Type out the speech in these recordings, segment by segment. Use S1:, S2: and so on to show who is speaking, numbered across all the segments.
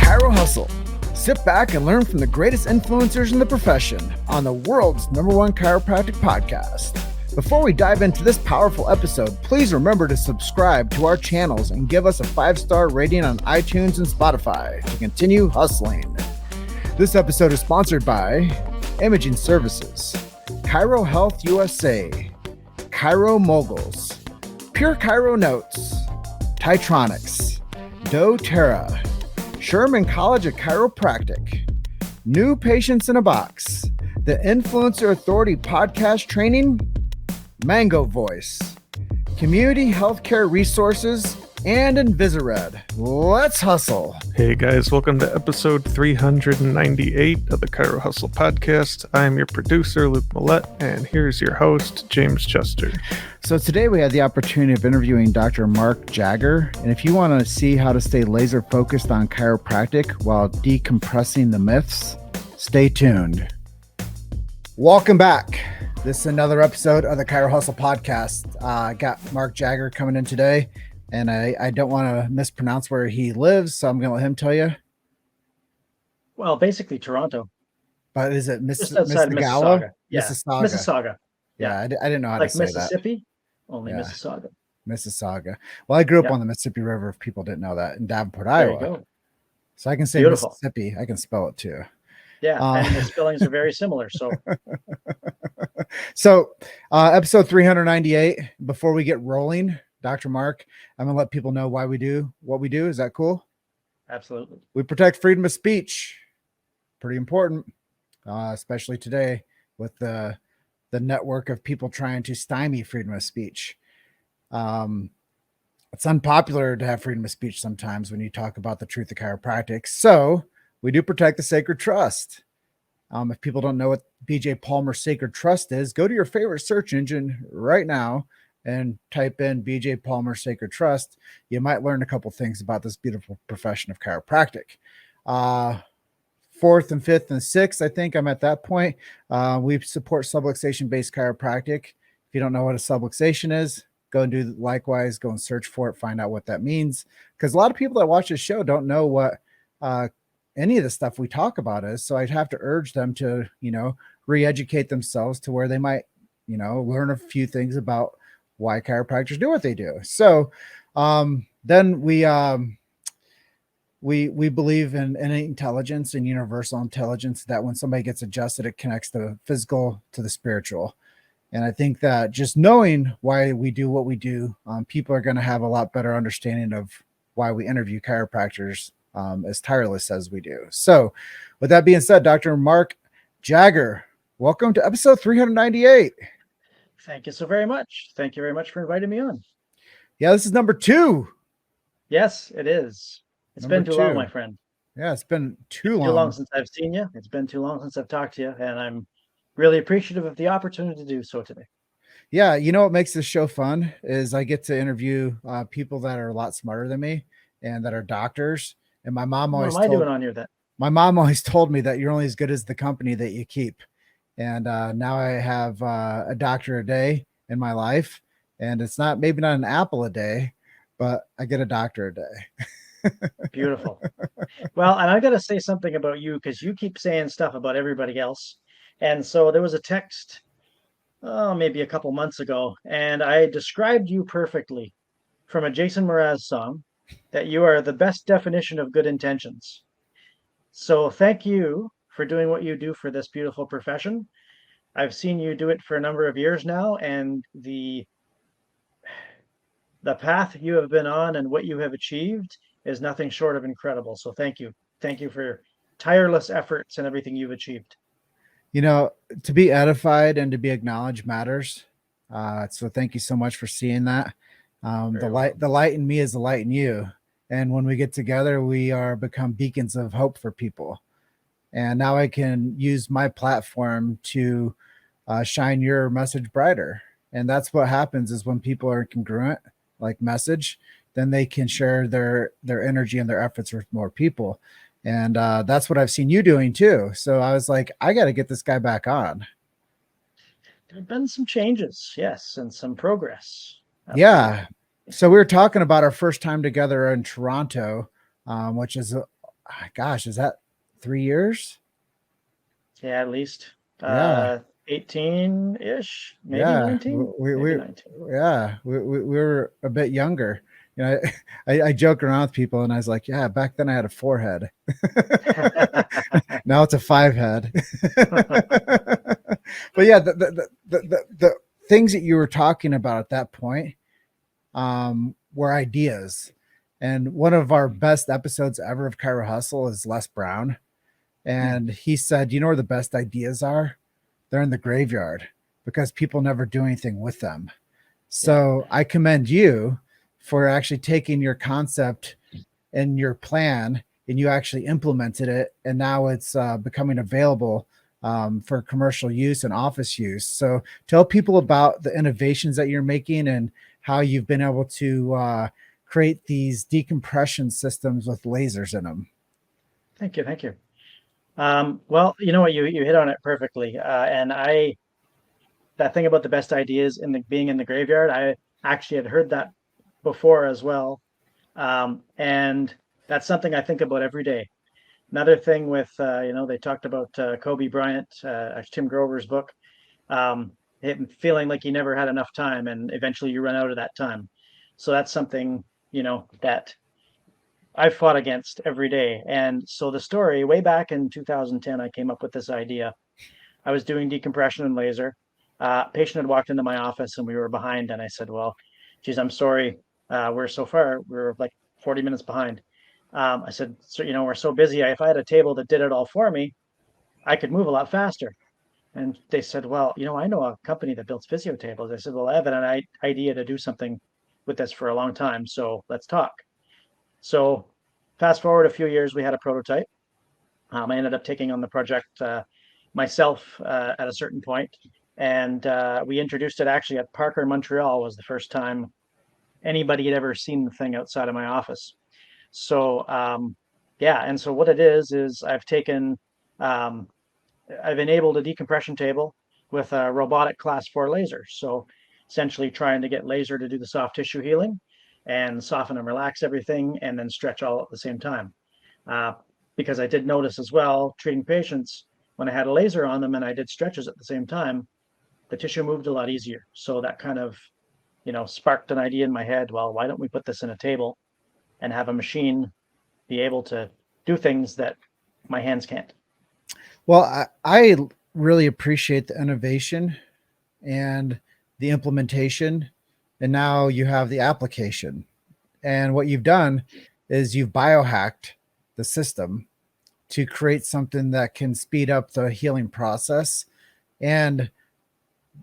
S1: Chirohustle. Sit back and learn from the greatest influencers in the profession on the world's #1 chiropractic podcast. Before we dive into this powerful episode, please remember to subscribe to our channels and give us a 5-star rating on iTunes and Spotify to continue hustling. This episode is sponsored by Imaging Services, Chiro Health USA, Chiro Moguls, Pure Chiro Notes, Titronics, doTERRA, Sherman College of Chiropractic, New Patients in a Box, the Influencer Authority Podcast Training, Mango Voice, Community Healthcare Resources, and Invisired. Let's hustle.
S2: Hey guys, welcome to episode 398 of the Chiro Hustle podcast. I'm your producer, Luke Millette, and here's your host, James Chester.
S1: So today we had the opportunity of interviewing Dr. Mark Jagger, and if you want to see how to stay laser focused on chiropractic while decompressing the myths, stay tuned. Welcome back. This is another episode of the Chiro Hustle podcast. I got Mark Jagger coming in today. And I don't want to mispronounce where he lives, so I'm going to let him tell you.
S3: Well, basically Toronto.
S1: But is it
S3: Mississauga? Yeah. Mississauga.
S1: Yeah, I didn't know how
S3: like
S1: to say
S3: Mississippi,
S1: that.
S3: Only
S1: yeah.
S3: Mississauga.
S1: Mississauga. Well, I grew up on the Mississippi River, if people didn't know that, in Davenport,
S3: There
S1: Iowa.
S3: you go.
S1: So I can say
S3: Beautiful.
S1: Mississippi. I can spell it too.
S3: Yeah, and the spellings are very similar. So,
S1: episode 398, before we get rolling, Dr. Mark, I'm going to let people know why we do what we do. Is that cool?
S3: absolutely.
S1: We protect freedom of speech. Pretty important, especially today with the network of people trying to stymie freedom of speech. It's unpopular to have freedom of speech sometimes when you talk about the truth of chiropractic. So we do protect the sacred trust. If people don't know what BJ Palmer's sacred trust is, go to your favorite search engine right now and type in BJ Palmer Sacred Trust. You might learn a couple things about this beautiful profession of chiropractic. 4th and 5th and 6th, I think I'm at that point. We support subluxation-based chiropractic. If you don't know what a subluxation is, go and do likewise. Go and search for it, find out what that means. Because a lot of people that watch this show don't know what any of the stuff we talk about is. So I'd have to urge them to, re-educate themselves to where they might, learn a few things about why chiropractors do what they do. So then we believe in innate intelligence and universal intelligence, that when somebody gets adjusted, it connects the physical to the spiritual. And I think that just knowing why we do what we do, people are going to have a lot better understanding of why we interview chiropractors as tireless as we do. So with that being said, Dr. Mark Jagger, welcome to episode 398.
S3: Thank you so very much. Thank you very much for inviting me on.
S1: Yeah, this is number 2.
S3: Yes, it is. It's
S1: Number
S3: been too
S1: 2.
S3: long, my friend.
S1: Yeah, it's been too long.
S3: Too long since I've seen you. It's been too long since I've talked to you, and I'm really appreciative of the opportunity to do so today.
S1: Yeah, what makes this show fun is I get to interview people that are a lot smarter than me and that are doctors. And my mom always
S3: What am I doing on here then?
S1: My mom always told me that you're only as good as the company that you keep. And now I have a doctor a day in my life, and it's maybe not an apple a day, but I get a doctor a day.
S3: Beautiful. Well, and I got to say something about you, because you keep saying stuff about everybody else. And so there was a text, maybe a couple months ago, and I described you perfectly from a Jason Mraz song, that you are the best definition of good intentions. So thank you for doing what you do for this beautiful profession. I've seen you do it for a number of years now, and the path you have been on and what you have achieved is nothing short of incredible. So thank you. Thank you for your tireless efforts and everything you've achieved.
S1: To be edified and to be acknowledged matters. So thank you so much for seeing that. The light in me is the light in you. And when we get together, we become beacons of hope for people. And now I can use my platform to shine your message brighter. And that's what happens is when people are congruent, like message, then they can share their energy and their efforts with more people. And that's what I've seen you doing too. So I was like, I got to get this guy back on.
S3: There have been some changes, yes, and some progress. Absolutely.
S1: Yeah. So we were talking about our first time together in Toronto, which is gosh, is that 3 years?
S3: Yeah, at least
S1: Yeah.
S3: 18-ish, maybe
S1: Yeah,
S3: 19,
S1: we
S3: maybe 19.
S1: yeah, we were a bit younger. You know, I joke around with people and I was like, yeah, back then I had a 4 head. Now it's a 5 head. But yeah, the things that you were talking about at that point were ideas. And one of our best episodes ever of Chiro Hustle is Les Brown. And he said, you know where the best ideas are? They're in the graveyard because people never do anything with them. So I commend you for actually taking your concept and your plan and you actually implemented it. And now it's becoming available for commercial use and office use. So tell people about the innovations that you're making and how you've been able to create these decompression systems with lasers in them.
S3: Thank you. Thank you. Well, you know what, you hit on it perfectly. And that thing about the best ideas in the being in the graveyard, I actually had heard that before as well. And that's something I think about every day. Another thing with, they talked about Kobe Bryant, Tim Grover's book, him feeling like he never had enough time and eventually you run out of that time. So that's something, that I fought against every day. And so the story, way back in 2010, I came up with this idea. I was doing decompression and laser. Patient had walked into my office and we were behind. And I said, well, geez, I'm sorry. We're like 40 minutes behind. I said, so, we're so busy. If I had a table that did it all for me, I could move a lot faster. And they said, well, I know a company that builds physio tables. I said, well, I have an idea to do something with this for a long time. So let's talk. So fast forward a few years, we had a prototype. I ended up taking on the project myself at a certain point, and we introduced it actually at Parker, Montreal. Was the first time anybody had ever seen the thing outside of my office. So yeah, and so what it is I've enabled a decompression table with a robotic class 4 laser. So essentially trying to get laser to do the soft tissue healing and soften and relax everything and then stretch all at the same time. Because I did notice as well, treating patients, when I had a laser on them and I did stretches at the same time, the tissue moved a lot easier. So that kind of, sparked an idea in my head. Well, why don't we put this in a table and have a machine be able to do things that my hands can't?
S1: Well, I really appreciate the innovation and the implementation. And now you have the application. And what you've done is you've biohacked the system to create something that can speed up the healing process and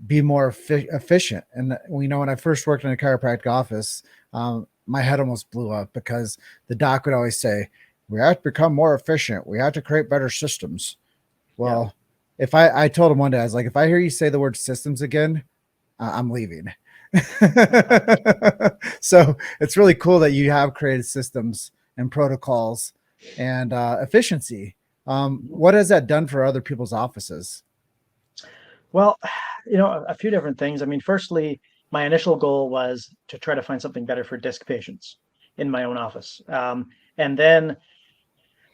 S1: be more efficient. And when I first worked in a chiropractic office, my head almost blew up because the doc would always say, we have to become more efficient. We have to create better systems. Well, if I told him one day, I was like, if I hear you say the word systems again, I'm leaving. So it's really cool that you have created systems and protocols and efficiency. What has that done for other people's offices?
S3: Well, a few different things. I mean, firstly, my initial goal was to try to find something better for disc patients in my own office. And then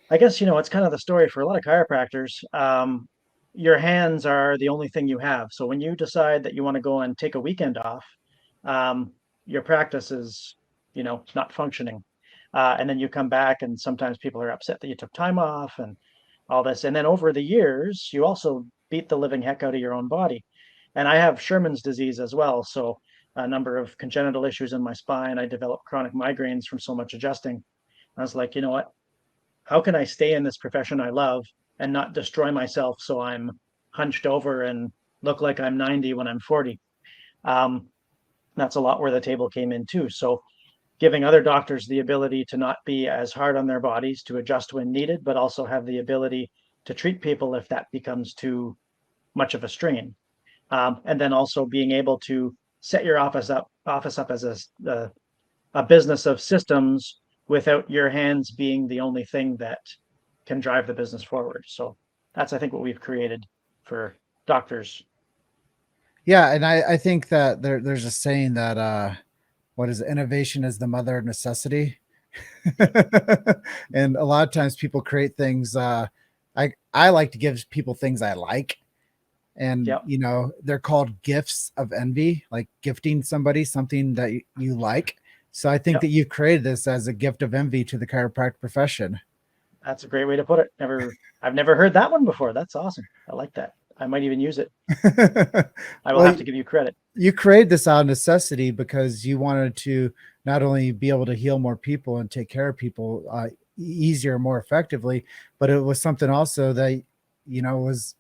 S3: I guess, it's kind of the story for a lot of chiropractors. Your hands are the only thing you have. So when you decide that you want to go and take a weekend off, your practice is, not functioning. And then you come back and sometimes people are upset that you took time off and all this. And then over the years, you also beat the living heck out of your own body. And I have Sherman's disease as well. So a number of congenital issues in my spine. I developed chronic migraines from so much adjusting. I was like, you know what? How can I stay in this profession I love and not destroy myself so I'm hunched over and look like I'm 90 when I'm 40? That's a lot where the table came in too. So giving other doctors the ability to not be as hard on their bodies, to adjust when needed, but also have the ability to treat people if that becomes too much of a strain. And then also being able to set your office up as a business of systems without your hands being the only thing that can drive the business forward. So that's, I think, what we've created for doctors.
S1: Yeah, and I think that there's a saying that what is it? Innovation is the mother of necessity. And a lot of times people create things. I like to give people things I like. And,
S3: Yep.
S1: They're called gifts of envy, like gifting somebody something that you like. So I think
S3: Yep.
S1: that you've created this as a gift of envy to the chiropractic profession.
S3: That's a great way to put it. I've never heard that one before. That's awesome. I like that. I might even use it. I will
S1: Well,
S3: have to give you credit.
S1: you created this out of necessity because you wanted to not only be able to heal more people and take care of people easier, more effectively, but it was something also that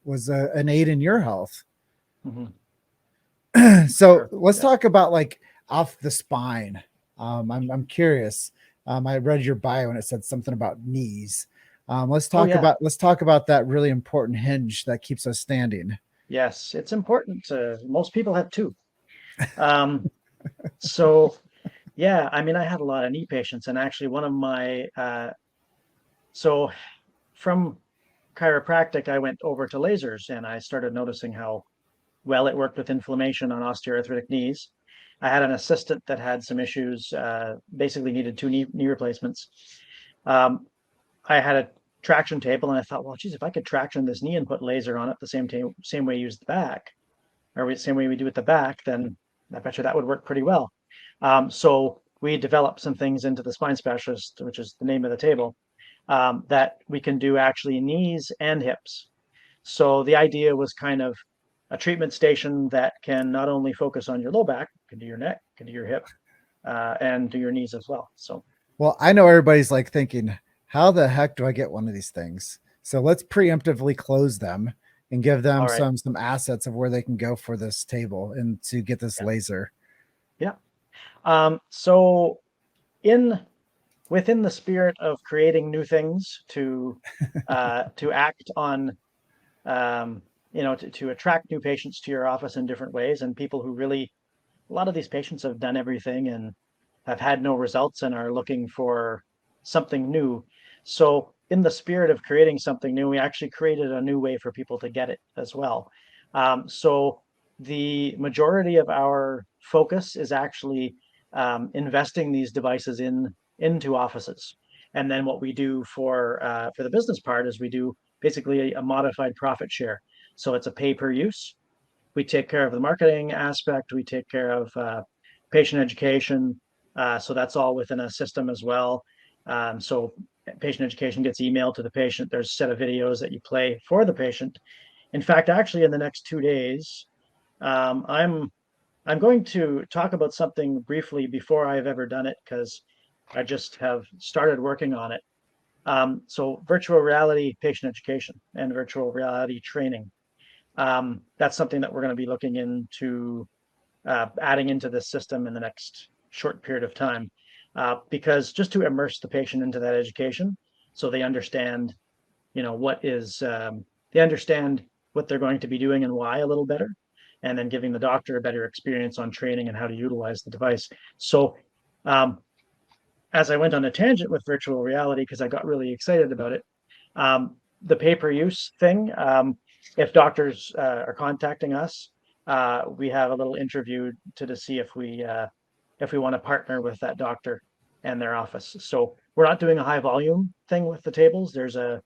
S1: was an aid in your health.
S3: Mhm.
S1: So
S3: Sure.
S1: let's
S3: Yeah.
S1: talk about like off the spine. I'm curious. I read your bio and it said something about knees. Let's
S3: Oh,
S1: talk
S3: yeah.
S1: about that really important hinge that keeps us standing.
S3: Yes, it's important. Most people have two. So yeah, I mean, I had a lot of knee patients, and actually one of my so from chiropractic, I went over to lasers, and I started noticing how well it worked with inflammation on osteoarthritic knees. I had an assistant that had some issues, basically needed two knee replacements. Um, I had a traction table, and I thought, well, geez, if I could traction this knee and put laser on it the same way you use the back, same way we do at the back, then I bet you that would work pretty well. So we developed some things into the spine specialist, which is the name of the table, that we can do actually knees and hips. So the idea was kind of a treatment station that can not only focus on your low back, can do your neck, can do your hip, and do your knees as well. So
S1: Well, I know everybody's like thinking, how the heck do I get one of these things? So let's preemptively close them and give them
S3: all right,
S1: some assets of where they can go for this table and to get this
S3: yeah,
S1: laser.
S3: yeah. So in within the spirit of creating new things to act on, to attract new patients to your office in different ways, and people who really, a lot of these patients have done everything and have had no results and are looking for something new. So in the spirit of creating something new, we actually created a new way for people to get it as well. So the majority of our focus is actually investing these devices into offices. And then what we do for the business part is we do basically a modified profit share. So it's a pay per use. We take care of the marketing aspect. We take care of patient education. So that's all within a system as well. So patient education gets emailed to the patient. There's a set of videos that you play for the patient. In fact, actually, in the next 2 days, I'm going to talk about something briefly before I've ever done it because I just have started working on it. So virtual reality patient education and virtual reality training. That's something that we're going to be looking into adding into this system in the next short period of time, because just to immerse the patient into that education, so they understand, they understand what they're going to be doing and why a little better, and then giving the doctor a better experience on training and how to utilize the device. So, as I went on a tangent with virtual reality because I got really excited about it, the pay-per-use thing. If doctors are contacting us, we have a little interview to see if we want to partner with that doctor and their office. So we're not doing a high volume thing with the tables. There's a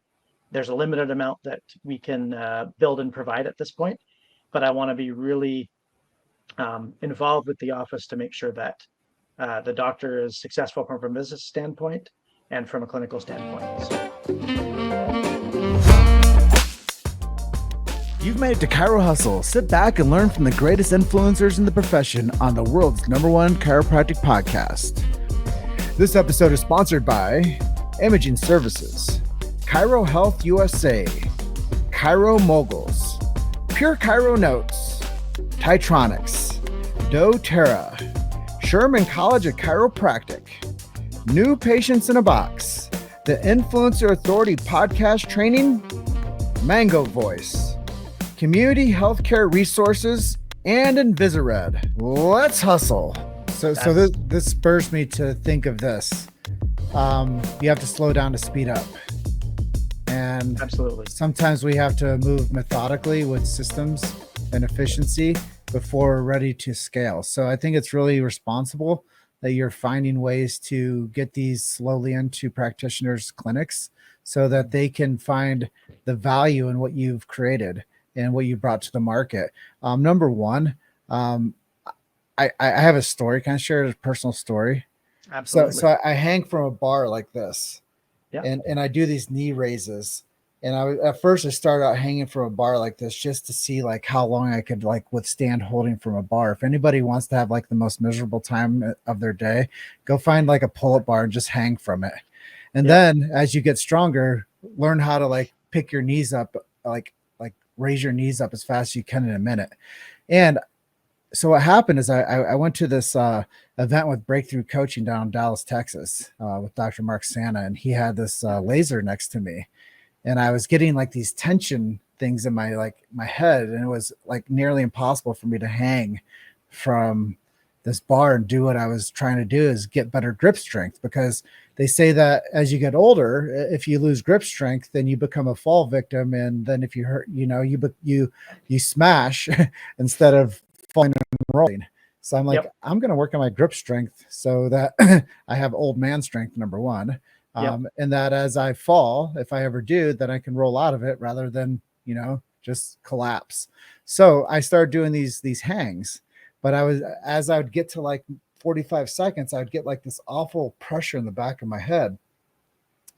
S3: limited amount that we can build and provide at this point, but I want to be really involved with the office to make sure that the doctor is successful from a business standpoint and from a clinical standpoint. So.
S1: You've made it to chirohustle. Sit back and learn from the greatest influencers in the profession on the world's #1 chiropractic podcast. This episode is sponsored by Imaging Services, Chiro Health USA, Chiro Moguls, Pure Chiro Notes, Titronics, doTERRA, Sherman College of Chiropractic, New Patients in a Box, the Influencer Authority Podcast Training, Mango Voice, Community Healthcare Resources, and Invisired. Let's hustle. So this spurs me to think of this. You have to slow down to speed up. And
S3: Absolutely.
S1: sometimes we have to move methodically with systems and efficiency before we're ready to scale. So I think it's really responsible that you're finding ways to get these slowly into practitioners' clinics so that they can find the value in what you've created and what you brought to the market. Number one, I have a story. Can I share a personal story?
S3: Absolutely.
S1: So I hang from a bar like this,
S3: Yeah.
S1: and I do these knee raises. And at first I started out hanging from a bar like this just to see like how long I could like withstand holding from a bar. If anybody wants to have like the most miserable time of their day, go find like a pull-up bar and just hang from it. And then as you get stronger, learn how to like pick your knees up, like raise your knees up as fast as you can in a minute. And so what happened is I went to this event with Breakthrough Coaching down in Dallas, Texas, with Dr. Mark Santa, and he had this laser next to me, and I was getting like these tension things in my head, and it was like nearly impossible for me to hang from this bar and do what I was trying to do, is get better grip strength, because they say that as you get older, if you lose grip strength, then you become a fall victim, and then if you hurt, you smash instead of falling and rolling. So I'm like, I'm going to work on my grip strength so that I have old man strength, number one. And that as I fall, if I ever do, then I can roll out of it rather than, just collapse. So I started doing these hangs, but as I would get to like 45 seconds, I would get like this awful pressure in the back of my head.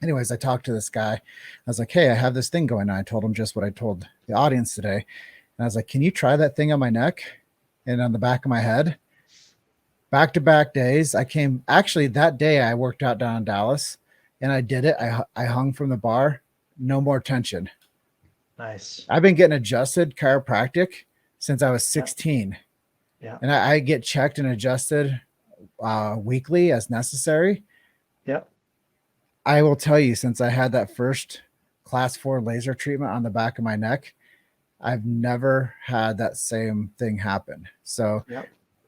S1: Anyways, I talked to this guy. I was like, hey, I have this thing going on. I told him just what I told the audience today. And I was like, can you try that thing on my neck and on the back of my head? Back-to-back days. Actually that day I worked out down in Dallas and I did it. I hung from the bar, no more tension.
S3: Nice.
S1: I've been getting adjusted chiropractic since I was 16.
S3: Yeah.
S1: And I get checked and adjusted weekly as necessary.
S3: Yep.
S1: I will tell you, since I had that first class 4 laser treatment on the back of my neck, I've never had that same thing happen. So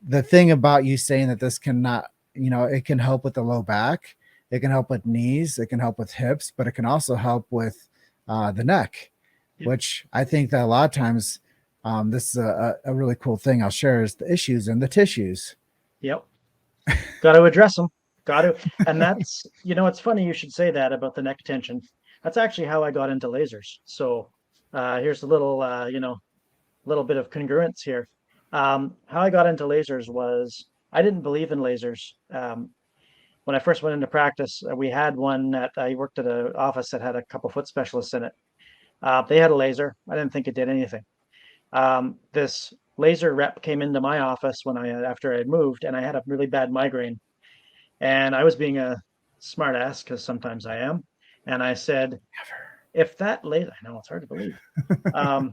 S1: the thing about you saying that this cannot, it can help with the low back, it can help with knees, it can help with hips, but it can also help with the neck, which I think that a lot of times this is a really cool thing I'll share, is the issues in the tissues.
S3: Yep. Got to address them. Got to. And that's, it's funny you should say that about the neck tension. That's actually how I got into lasers. So here's a little, little bit of congruence here. How I got into lasers was I didn't believe in lasers. When I first went into practice, we had one that I worked at an office that had a couple foot specialists in it. They had a laser. I didn't think it did anything. This laser rep came into my office after I had moved, and I had a really bad migraine. And I was being a smart ass, because sometimes I am. And I said, if that laser, I know it's hard to believe. I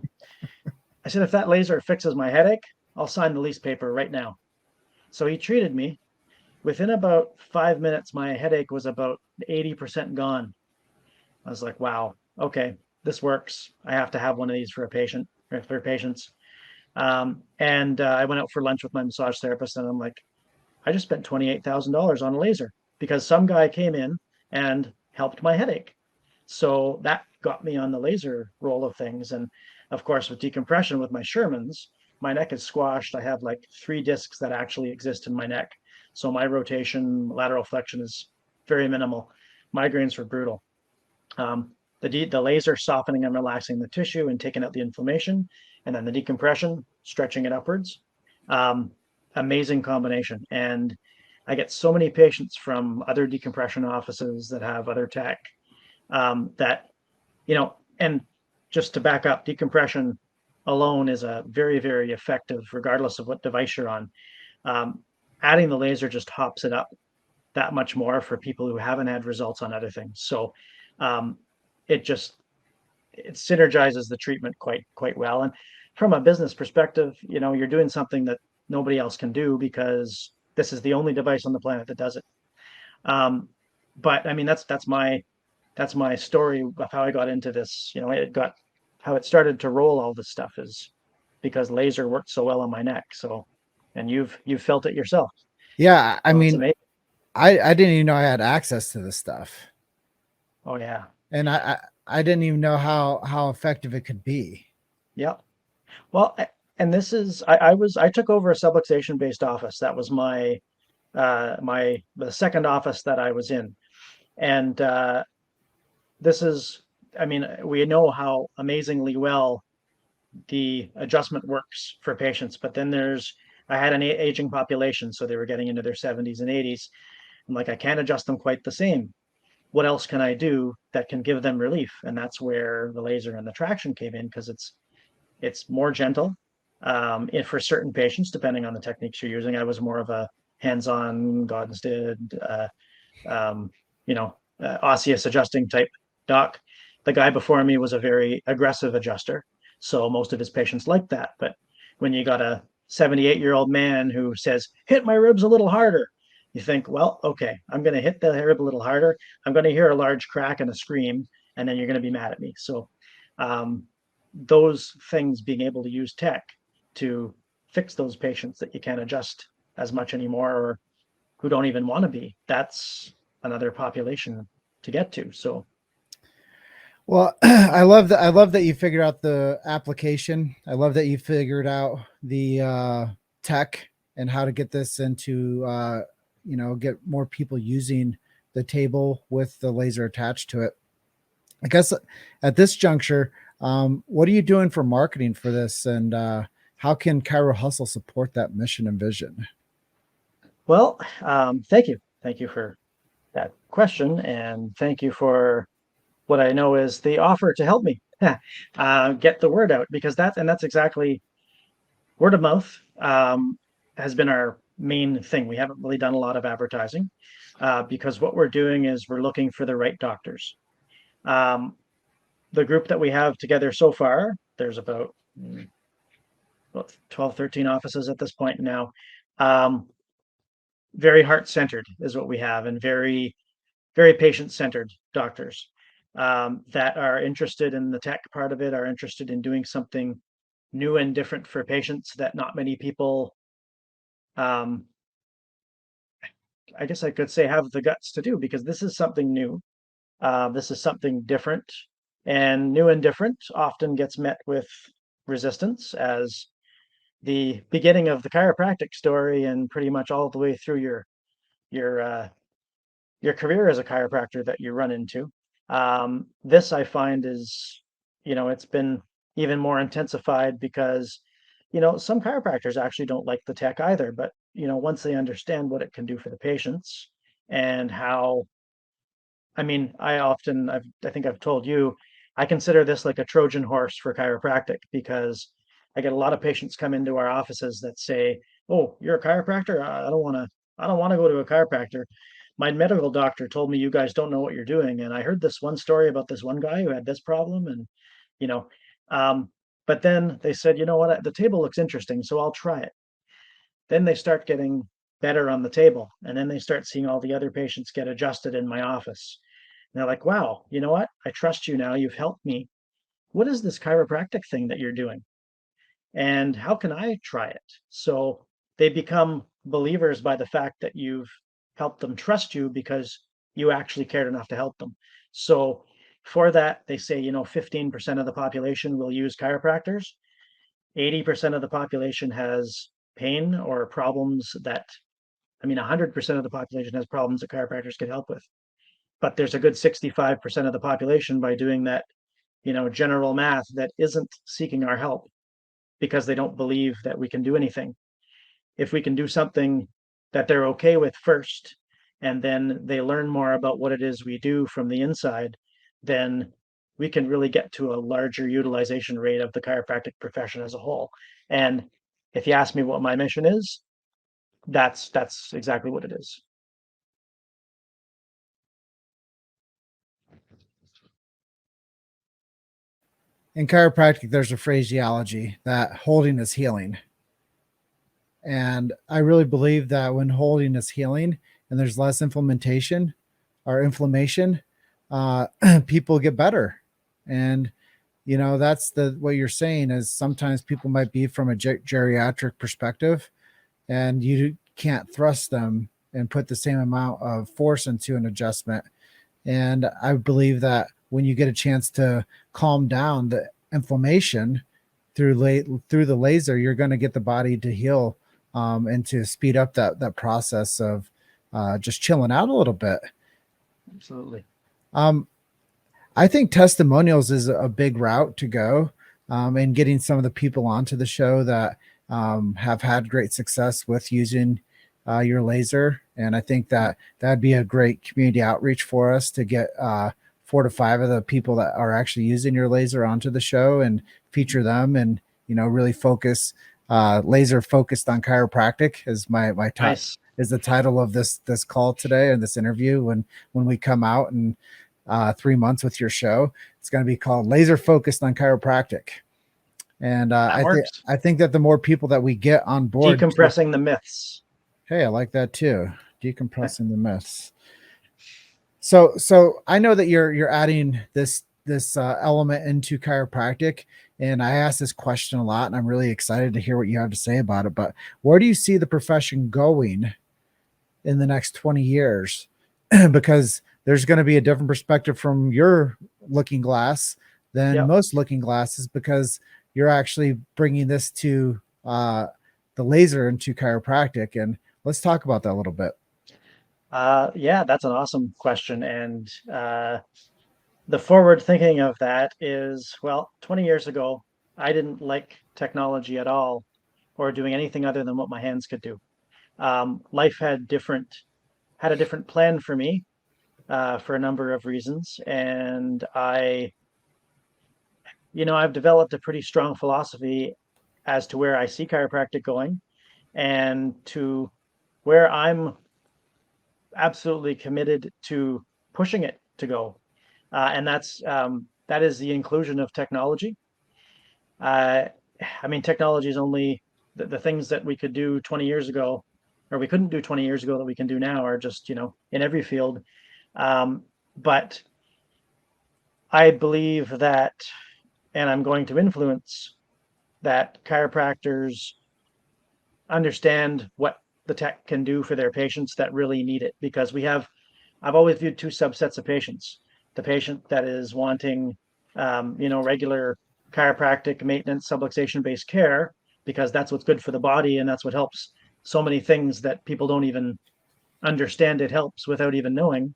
S3: said, if that laser fixes my headache, I'll sign the lease paper right now. So he treated me. Within about 5 minutes, my headache was about 80% gone. I was like, wow, okay, this works. I have to have one of these for patients. And I went out for lunch with my massage therapist, and I'm like, I just spent $28,000 on a laser because some guy came in and helped my headache. So that got me on the laser roll of things. And of course, with decompression with my Shermans, my neck is squashed. I have like 3 discs that actually exist in my neck. So my rotation, lateral flexion is very minimal. Migraines were brutal. The laser softening and relaxing the tissue and taking out the inflammation, and then the decompression, stretching it upwards. Amazing combination. And I get so many patients from other decompression offices that have other tech that, and just to back up, decompression alone is a very, very effective, regardless of what device you're on. Adding the laser just hops it up that much more for people who haven't had results on other things. So it synergizes the treatment quite well. And from a business perspective, you're doing something that nobody else can do, because this is the only device on the planet that does it. But I mean, that's my story of how I got into this. How it started to roll all this stuff is because laser worked so well on my neck. So, and you've felt it yourself.
S1: Yeah. I mean, I didn't even know I had access to this stuff.
S3: Oh yeah.
S1: And I didn't even know how effective it could be.
S3: Yeah. Well, and this is, I took over a subluxation based office. That was my the second office that I was in. And this is, I mean, we know how amazingly well the adjustment works for patients, but then I had an aging population, so they were getting into their 70s and 80s. I'm like, I can't adjust them quite the same. What else can I do that can give them relief? And that's where the laser and the traction came in, because it's more gentle. For certain patients, depending on the techniques you're using, I was more of a hands-on, Godinstead, osseous adjusting type doc. The guy before me was a very aggressive adjuster, so most of his patients liked that. But when you got a 78-year-old man who says, hit my ribs a little harder, you think, well, okay, I'm going to hit the rib a little harder. I'm going to hear a large crack and a scream, and then you're going to be mad at me. So those things, being able to use tech to fix those patients that you can't adjust as much anymore, or who don't even want to be, that's another population to get to. So
S1: well, I love that you figured out the application. I love that you figured out the tech and how to get this into get more people using the table with the laser attached to it. I guess at this juncture, what are you doing for marketing for this, and how can chirohustle support that mission and vision?
S3: Well, thank you for that question, and thank you for what I know is the offer to help me get the word out, because that's exactly, word of mouth has been our main thing. We haven't really done a lot of advertising because what we're doing is we're looking for the right doctors. The group that we have together so far, there's about 12, 13 offices at this point now. Very heart-centered is what we have, and very, very patient-centered doctors that are interested in the tech part of it, are interested in doing something new and different for patients that not many people, I guess I could say, have the guts to do, because this is something new. This is something different, and new and different often gets met with resistance, as the beginning of the chiropractic story, and pretty much all the way through your career as a chiropractor that you run into. This, I find, is, it's been even more intensified because, some chiropractors actually don't like the tech either, but, once they understand what it can do for the patients, and how, I mean, I think I've told you, I consider this like a Trojan horse for chiropractic, because I get a lot of patients come into our offices that say, "Oh, you're a chiropractor? I don't want to go to a chiropractor. My medical doctor told me you guys don't know what you're doing, and I heard this one story about this one guy who had this problem, and you know, um, but then they said, you know what, the table looks interesting, so I'll try it." Then they start getting better on the table, and then they start seeing all the other patients get adjusted in my office. And they're like, wow, you know what? I trust you now. You've helped me. What is this chiropractic thing that you're doing? And how can I try it? So they become believers by the fact that you've helped them trust you, because you actually cared enough to help them. So for that, they say, 15% of the population will use chiropractors. 80% of the population has pain or problems that, 100% of the population has problems that chiropractors can help with. But there's a good 65% of the population, by doing that, general math, that isn't seeking our help because they don't believe that we can do anything. If we can do something that they're okay with first, and then they learn more about what it is we do from the inside, then we can really get to a larger utilization rate of the chiropractic profession as a whole. And if you ask me what my mission is, that's exactly what it is.
S1: In chiropractic, there's a phraseology that holding is healing. And I really believe that when holding is healing and there's less inflammation, people get better. And, that's what you're saying is sometimes people might be from a geriatric perspective, and you can't thrust them and put the same amount of force into an adjustment. And I believe that when you get a chance to calm down the inflammation through the laser, you're going to get the body to heal and to speed up that process of just chilling out a little bit.
S3: Absolutely.
S1: I think testimonials is a big route to go, and getting some of the people onto the show that have had great success with using your laser. And I think that that'd be a great community outreach for us to get 4 to 5 of the people that are actually using your laser onto the show and feature them, and really focus. Laser focused on chiropractic is my
S3: Nice.
S1: is the title of this call today and this interview. When we come out and 3 months with your show, it's going to be called Laser Focused on Chiropractic. And I think that the more people that we get on board,
S3: decompressing the myths.
S1: Hey, I like that too. Decompressing the myths. So I know that you're adding this element into chiropractic, and I ask this question a lot, and I'm really excited to hear what you have to say about it. But where do you see the profession going in the next 20 years? Because there's going to be a different perspective from your looking glass than most looking glasses, because you're actually bringing this to the laser into chiropractic. And let's talk about that a little bit.
S3: Yeah, that's an awesome question. And the forward thinking of that is, well, 20 years ago, I didn't like technology at all or doing anything other than what my hands could do. Life had a different plan for me for a number of reasons. And I've developed a pretty strong philosophy as to where I see chiropractic going, and to where I'm absolutely committed to pushing it to go. And that is the inclusion of technology. I mean, technology is only the things that we could do 20 years ago, or we couldn't do 20 years ago, that we can do now, are just, in every field. But I believe that, and I'm going to influence that, chiropractors understand what the tech can do for their patients that really need it. Because I've always viewed two subsets of patients: the patient that is wanting, regular chiropractic maintenance, subluxation based care, because that's what's good for the body and that's what helps so many things that people don't even understand it helps without even knowing.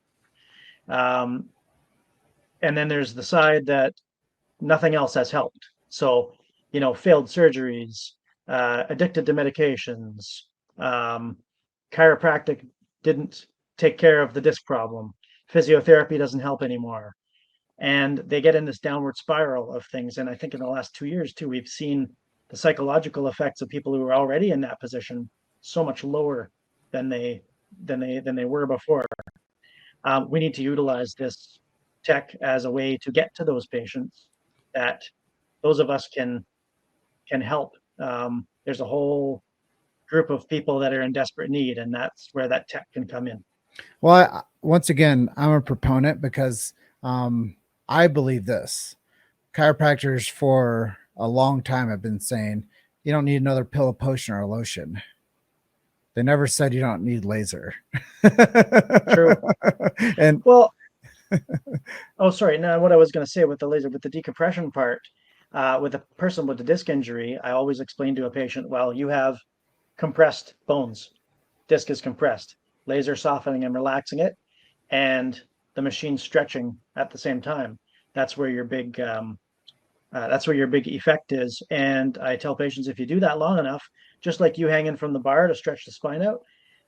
S3: And then there's the side that nothing else has helped. So, failed surgeries, addicted to medications, chiropractic didn't take care of the disc problem, physiotherapy doesn't help anymore. And they get in this downward spiral of things. And I think in the last 2 years too, we've seen the psychological effects of people who are already in that position so much lower than they were before. We need to utilize this tech as a way to get to those patients that those of us can help. There's a whole group of people that are in desperate need, and that's where that tech can come in.
S1: Well, once again, I'm a proponent, because I believe this. Chiropractors for a long time have been saying you don't need another pill, a potion, or a lotion. They never said you don't need laser.
S3: True.
S1: And
S3: well, oh, sorry. Now, what I was going to say with the laser, with the decompression part, with a person with a disc injury, I always explain to a patient, well, you have compressed bones. Disc is compressed. Laser softening and relaxing it, and the machine stretching at the same time. That's where your big effect is. And I tell patients, if you do that long enough, just like you hanging from the bar to stretch the spine out,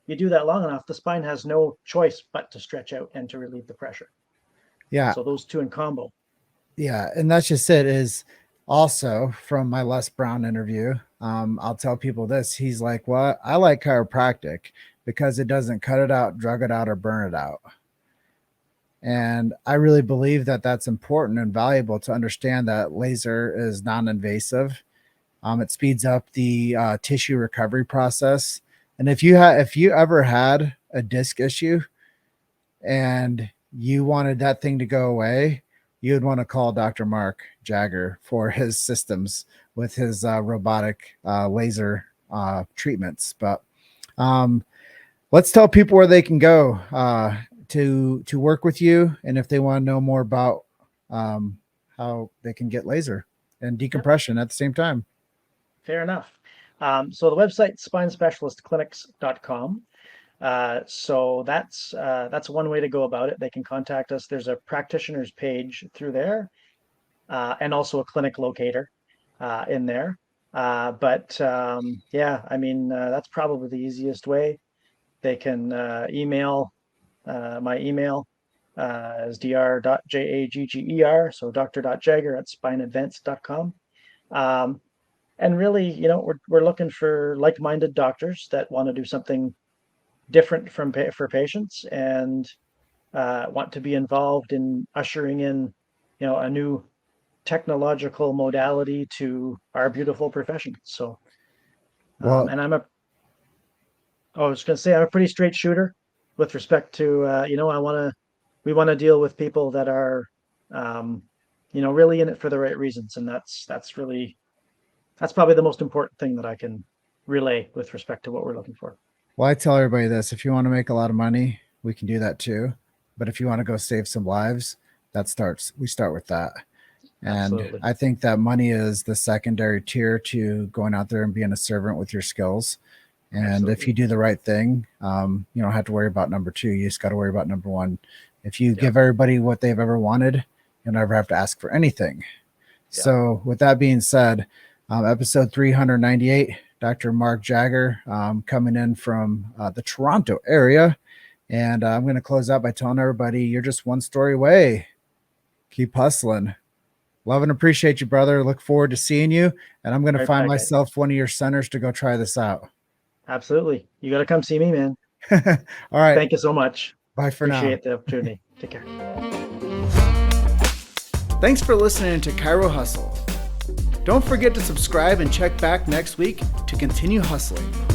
S3: you do that long enough, the spine has no choice but to stretch out and to relieve the pressure.
S1: Yeah.
S3: So those two in combo.
S1: Yeah. And that's just it. Is also from my Les Brown interview. I'll tell people this. He's like, well, I like chiropractic because it doesn't cut it out, drug it out, or burn it out. And I really believe that that's important and valuable to understand that laser is non-invasive. It speeds up the tissue recovery process. And if you ever had a disc issue and you wanted that thing to go away, you would want to call Dr. Mark Jagger for his systems with his robotic laser treatments. But let's tell people where they can go to work with you, and if they want to know more about how they can get laser and decompression at the same time.
S3: Fair enough. So the website spinespecialistclinics.com. So that's one way to go about it. They can contact us. There's a practitioner's page through there, and also a clinic locator in there. Yeah, I mean, that's probably the easiest way. They can email my email is dr.jagger, so dr.jagger@spineadvance.com. And really, you know, we're looking for like-minded doctors that want to do something different for patients, and want to be involved in ushering in, you know, a new technological modality to our beautiful profession. So,
S1: Well,
S3: and I was going to say I'm a pretty straight shooter with respect to, you know, we want to deal with people that are, you know, really in it for the right reasons, and that's probably the most important thing that I can relay with respect to what we're looking for.
S1: well, I tell everybody this: if you want to make a lot of money, we can do that too. But if you want to go save some lives, we start with that. And
S3: Absolutely.
S1: I think that money is the secondary tier to going out there and being a servant with your skills. And
S3: Absolutely.
S1: if you do the right thing, you don't have to worry about number two. You just got to worry about number one. If you give everybody what they've ever wanted, you'll never have to ask for anything. Yeah. So with that being said, episode 398, Dr. Mark Jagger, coming in from the Toronto area. And I'm going to close out by telling everybody you're just one story away. Keep hustling. Love and appreciate you, brother. Look forward to seeing you. And I'm going to find myself one of your centers to go try this out.
S3: Absolutely. You got to come see me, man.
S1: All right.
S3: Thank you so much.
S1: Bye for now.
S3: Appreciate the opportunity. Take care.
S1: Thanks for listening to Chiro Hustle. Don't forget to subscribe and check back next week to continue hustling.